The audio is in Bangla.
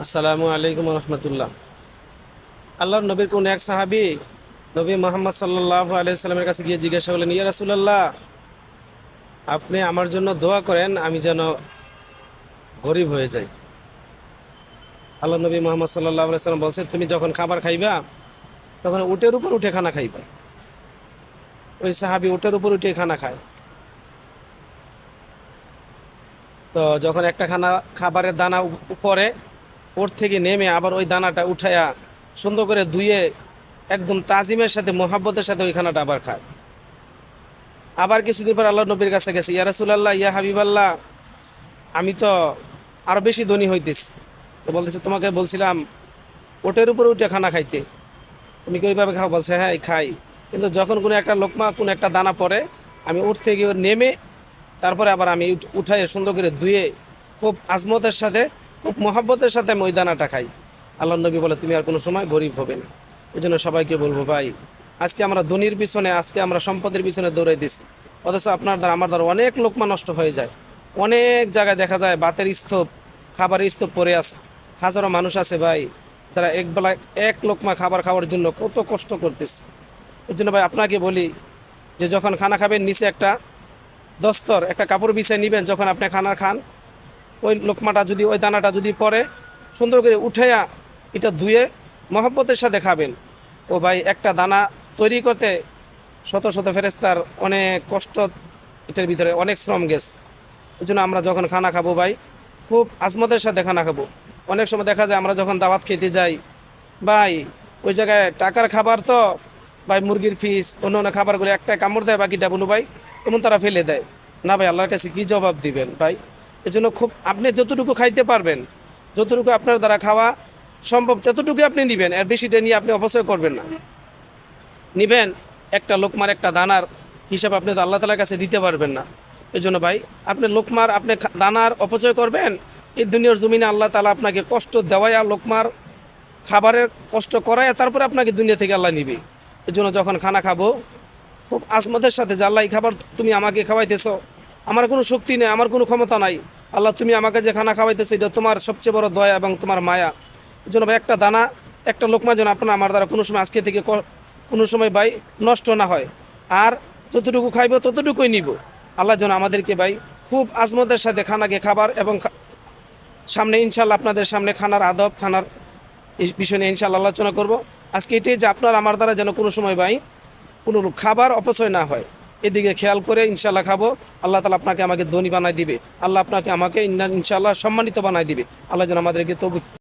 আসসালামু আলাইকুম রহমতুল্লাহ। আল্লাহর নবীর কোন এক সাহাবী নবী মোহাম্মদ সাল্লাল্লাহু আলাইহি সাল্লামের কাছে গিয়ে জিজ্ঞাসা করলেন, ইয়া রাসূলুল্লাহ, আপনি আমার জন্য দোয়া করেন আমি যেন গরিব হয়ে যাই। আল্লাহ নবী মোহাম্মদ সাল্লাল্লাহু আলাইহি সাল্লাম বলছেন, তুমি যখন খাবার খাইবা তখন উটের উপর উঠে খানা খাইবা। ওই সাহাবী উটের উপর উঠে খানা খায়। তো যখন একটা খাবারের দানা উপরে ওর থেকে নেমে আবার ওই দানাটা উঠায়া সুন্দর করে ধুয়ে একদম তাজিমের সাথে মোহাব্বতের সাথে ওই খানাটা আবার খায়। আবার কিছুদিন পর আল্লাহ নবীর কাছে গেছে, ইয়া রাসূলুল্লাহ, ইয়া হাবিবাল্লাহ, আমি তো আরো বেশি ধনী হইতেছি। তো বলতেছে, তোমাকে বলছিলাম ওটের উপরে উঠে খানা খাইতে, তুমি কি ওইভাবে খাও? বলছে, হ্যাঁ খাই, কিন্তু যখন কোনো একটা লোকমা কোনো একটা দানা পড়ে আমি উঠ থেকে নেমে তারপরে আবার আমি উঠাই সুন্দর করে ধুয়ে খুব আজমতের সাথে খুব মহাব্বতের সাথে আমি ওই দানাটা খাই। আল্লাহ নবী বলে, তুমি আর কোনো সময় গরিব হবে না। এই জন্য সবাইকে বলবো, ভাই, আজকে আমরা ধনির পিছনে, আজকে আমরা সম্পদের পিছনে দৌড়াই দিচ্ছি, অথচ আপনার দ্বারা আমার দ্বারা অনেক লোকমা নষ্ট হয়ে যায়। অনেক জায়গায় দেখা যায় বাতের স্তূপ, খাবারের স্তূপ পড়ে আছে। হাজারো মানুষ আছে ভাই, যারা একবেলা এক লোকমা খাবার খাওয়ার জন্য কত কষ্ট করতেছে। ওই জন্য ভাই আপনাকে বলি যে যখন খানা খাবেন নিচে একটা দস্তর, একটা কাপড় বিছিয়ে নেবেন। যখন আপনি খানা খান ওই লোকমাটা যদি, ওই দানাটা যদি পড়ে সুন্দর করে উঠাইয়া এটা ধুয়ে মহব্বতের সাথে খাবেন। ও ভাই, একটা দানা তৈরি করতে শত শত ফেরেস্তার অনেক কষ্ট, এটার ভিতরে অনেক শ্রম গেছে। ওই জন্য আমরা যখন খানা খাবো ভাই খুব আজমতের সাথে খানা খাবো। অনেক সময় দেখা যায় আমরা যখন দাওয়াত খেতে যাই ভাই, ওই জায়গায় টাকার খাবার তো ভাই, মুরগির ফিস অন্য অন্য খাবারগুলো একটা কামড় দেয়, বাকিটা বলু ভাই এমন তারা ফেলে দেয়। না ভাই, আল্লাহর কাছে কী জবাব দিবেন ভাই? এই জন্য খুব আপনি যতটুকু খাইতে পারবেন, যতটুকু আপনার দ্বারা খাওয়া সম্ভব ততটুকু আপনি নেবেন, এর বেশিটা নিয়ে আপনি অপচয় করবেন না। নেবেন একটা লোকমার একটা দানার হিসাব আপনি তো আল্লাহ তালার কাছে দিতে পারবেন না। এই জন্য ভাই, আপনি লোকমার আপনি দানার অপচয় করবেন, এই দুনিয়ার জমিনে আল্লাহ তালা আপনাকে কষ্ট দেওয়ায় লোকমার খাবারের কষ্ট করায় তারপরে আপনাকে দুনিয়া থেকে আল্লাহ নিবে। এই জন্য যখন খানা খাবো খুব আজমতের সাথে, যে আল্লাহ এই খাবার তুমি আমাকে খাওয়াইতেছো, আমার কোনো শক্তি নেই, আমার কোনো ক্ষমতা নাই, আল্লাহ তুমি আমাকে যে খানা খাওয়াইতেছো এটা তোমার সবচেয়ে বড় দয়া এবং তোমার মায়া। এই জন্য ভাই একটা দানা, একটা লোকমা যেন আপনার আমার দ্বারা কোনো সময় আজকে থেকে কোনো সময় ভাই নষ্ট না হয়। আর যতটুকু খাইব ততটুকুই নিব। আল্লাহ যেন আমাদেরকে ভাই খুব আজমতের সাথে খানাকে খাবার এবং সামনে ইনশাল্লাহ আপনাদের সামনে খানার আদব, খানার এই বিষয় নিয়ে ইনশাল্লাহ আলোচনা করব। আজকে এটাই যে আপনার আমার দ্বারা যেন কোনো সময় ভাই কোনো খাবার অপচয় না হয়, এদিকে খেয়াল করে ইনশাল্লাহ খাবো। আল্লাহ তালা আপনাকে আমাকে ধনী বানাই দিবে, আল্লাহ আপনাকে আমাকে ইনশাল্লাহ সম্মানিত বানাই দিবে। আল্লাহ যেন আমাদেরকে তৌফিক